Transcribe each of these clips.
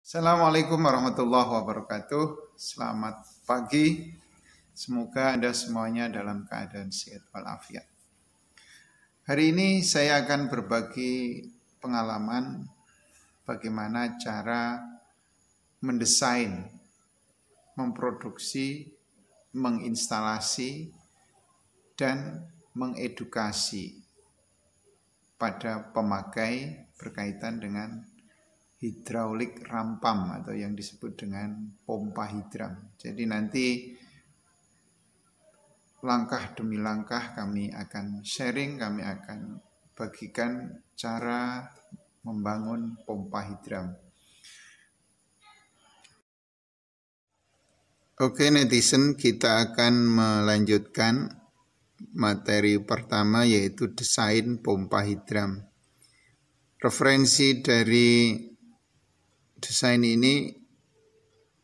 Assalamualaikum warahmatullahi wabarakatuh. Selamat pagi. Semoga Anda semuanya dalam keadaan sehat walafiat. Hari ini saya akan berbagi pengalaman bagaimana cara mendesain, memproduksi, menginstalasi, dan mengedukasi pada pemakai berkaitan dengan hidraulik rampam atau yang disebut dengan pompa hidram. Jadi nanti langkah demi langkah kami akan sharing, kami akan bagikan cara membangun pompa hidram. Oke netizen, kita akan melanjutkan materi pertama yaitu desain pompa hidram. Referensi dari desain ini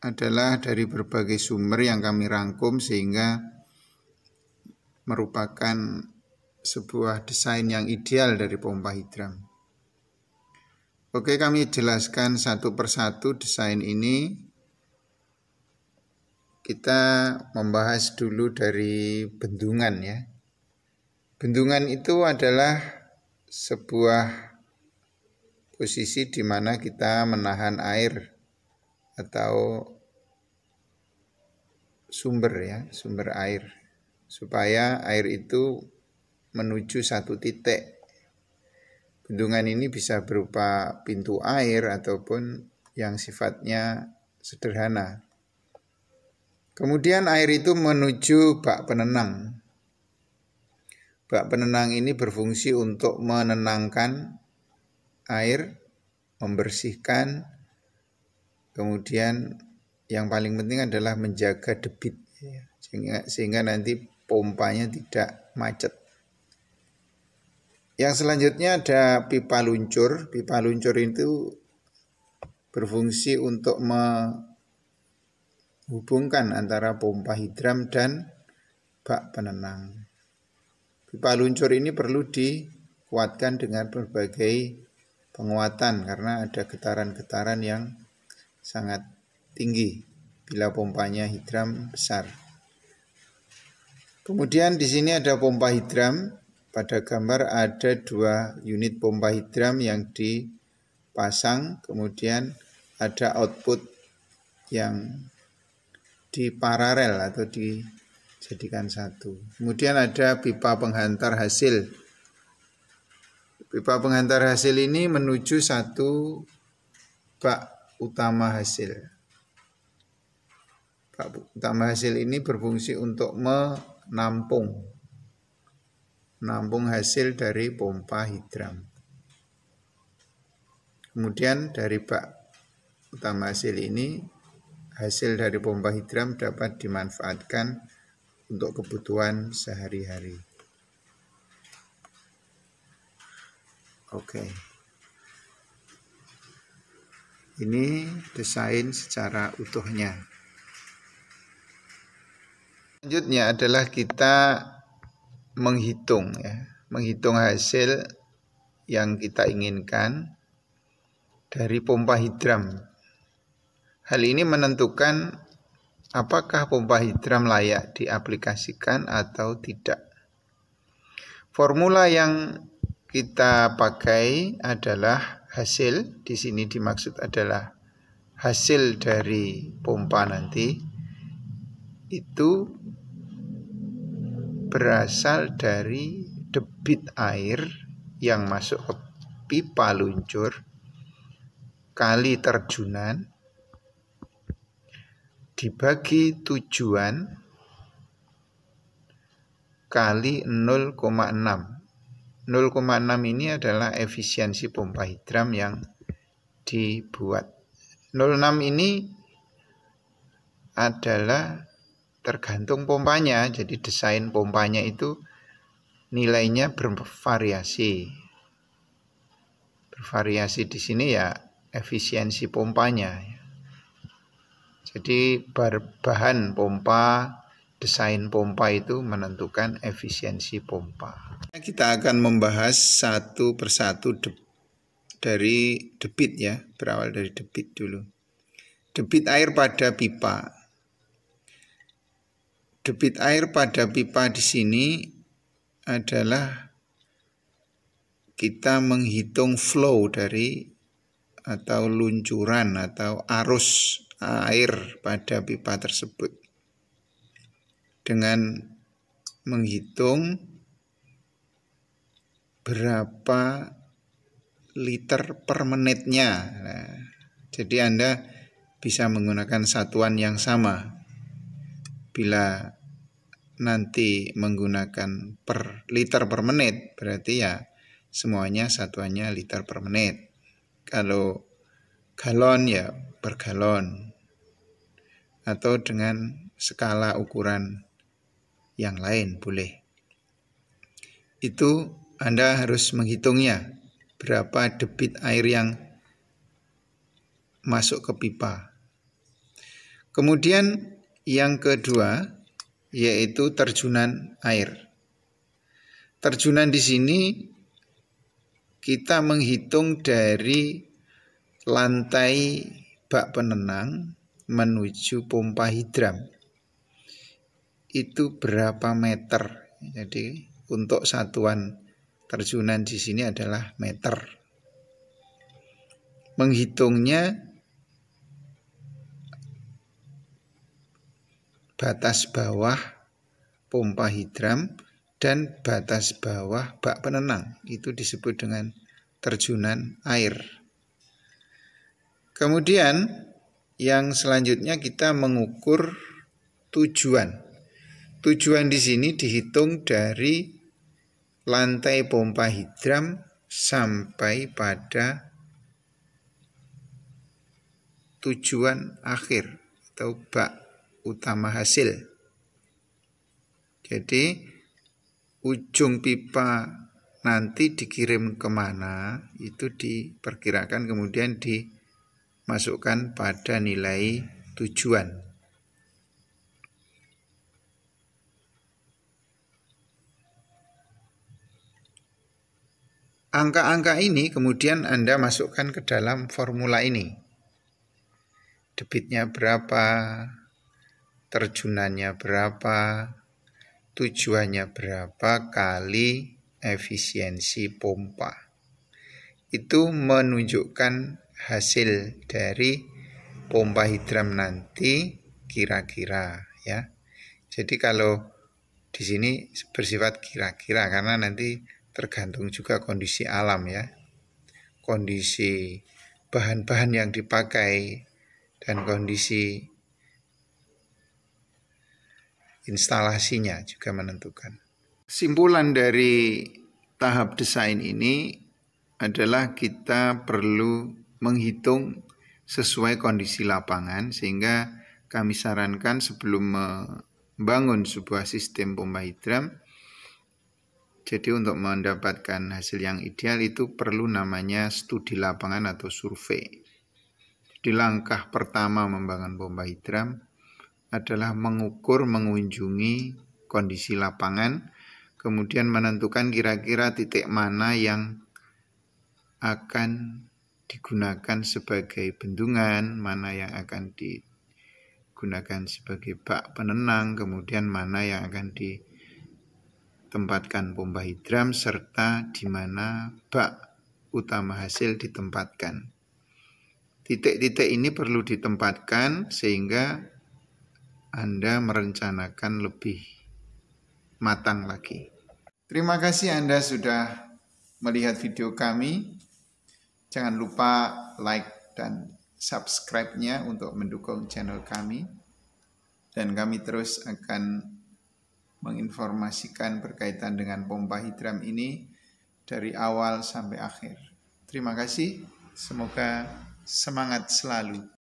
adalah dari berbagai sumber yang kami rangkum sehingga merupakan sebuah desain yang ideal dari pompa hidram. Oke, kami jelaskan satu persatu desain ini. Kita membahas dulu dari bendungan ya. Bendungan itu adalah sebuah posisi di mana kita menahan air atau sumber air supaya air itu menuju satu titik. Bendungan ini bisa berupa pintu air ataupun yang sifatnya sederhana. Kemudian air itu menuju bak penenang. Bak penenang ini berfungsi untuk menenangkan air, membersihkan, kemudian yang paling penting adalah menjaga debit sehingga nanti pompanya tidak macet. Yang selanjutnya ada pipa luncur. Pipa luncur itu berfungsi untuk menghubungkan antara pompa hidram dan bak penenang. Pipa luncur ini perlu dikuatkan dengan berbagai penguatan karena ada getaran-getaran yang sangat tinggi bila pompanya hidram besar. Kemudian di sini ada pompa hidram. Pada gambar ada 2 unit pompa hidram yang dipasang. Kemudian ada output yang diparalel atau dijadikan satu. Kemudian ada pipa penghantar hasil. Pipa penghantar hasil ini menuju satu bak utama hasil. Bak utama hasil ini berfungsi untuk menampung hasil dari pompa hidram. Kemudian dari bak utama hasil ini, hasil dari pompa hidram dapat dimanfaatkan untuk kebutuhan sehari-hari. Oke. Ini desain secara utuhnya. Selanjutnya adalah kita menghitung hasil yang kita inginkan dari pompa hidram. Hal ini menentukan apakah pompa hidram layak diaplikasikan atau tidak. Formula yang kita pakai adalah hasil, di sini dimaksud adalah hasil dari pompa nanti itu berasal dari debit air yang masuk ke pipa luncur kali terjunan dibagi tujuan kali 0,6. 0,6 ini adalah efisiensi pompa hidram yang dibuat. 0,6 ini adalah tergantung pompanya. Jadi desain pompanya itu nilainya bervariasi. Bervariasi di sini ya efisiensi pompanya. Jadi bahan pompa, desain pompa itu menentukan efisiensi pompa. Kita akan membahas satu persatu dari debit ya, berawal dari debit dulu. Debit air pada pipa. Debit air pada pipa di sini adalah kita menghitung flow dari atau luncuran atau arus air pada pipa tersebut dengan menghitung berapa liter per menitnya. Nah, jadi Anda bisa menggunakan satuan yang sama. Bila nanti menggunakan per liter per menit, berarti ya semuanya satuannya liter per menit. Kalau galon ya per galon, atau dengan skala ukuran yang lain boleh. Itu Anda harus menghitungnya, berapa debit air yang masuk ke pipa. Kemudian yang kedua yaitu terjunan air. Terjunan di sini kita menghitung dari lantai bak penenang menuju pompa hidram. Itu berapa meter? Jadi untuk satuan terjunan di sini adalah meter. Menghitungnya batas bawah pompa hidram dan batas bawah bak penenang, itu disebut dengan terjunan air. Kemudian yang selanjutnya kita mengukur tujuan. Tujuan di sini dihitung dari lantai pompa hidram sampai pada tujuan akhir atau bak utama hasil. Jadi ujung pipa nanti dikirim kemana itu diperkirakan, kemudian dimasukkan pada nilai tujuan. Angka-angka ini kemudian Anda masukkan ke dalam formula ini. Debitnya berapa, terjunannya berapa, tujuannya berapa kali efisiensi pompa. Itu menunjukkan hasil dari pompa hidram nanti kira-kira ya. Jadi kalau di sini bersifat kira-kira karena nanti tergantung juga kondisi alam ya. Kondisi bahan-bahan yang dipakai dan kondisi instalasinya juga menentukan. Kesimpulan dari tahap desain ini adalah kita perlu menghitung sesuai kondisi lapangan, sehingga kami sarankan sebelum membangun sebuah sistem pompa hidram, jadi untuk mendapatkan hasil yang ideal itu perlu namanya studi lapangan atau survei. Di langkah pertama membangun pompa hidram adalah mengukur, mengunjungi kondisi lapangan, kemudian menentukan kira-kira titik mana yang akan digunakan sebagai bendungan, mana yang akan digunakan sebagai bak penenang, kemudian mana yang akan ditempatkan pompa hidram, serta di mana bak utama hasil ditempatkan. Titik-titik ini perlu ditempatkan sehingga Anda merencanakan lebih matang lagi. Terima kasih Anda sudah melihat video kami. Jangan lupa like dan subscribe-nya untuk mendukung channel kami. Dan kami terus akan menginformasikan berkaitan dengan pompa hidram ini dari awal sampai akhir. Terima kasih. Semoga semangat selalu.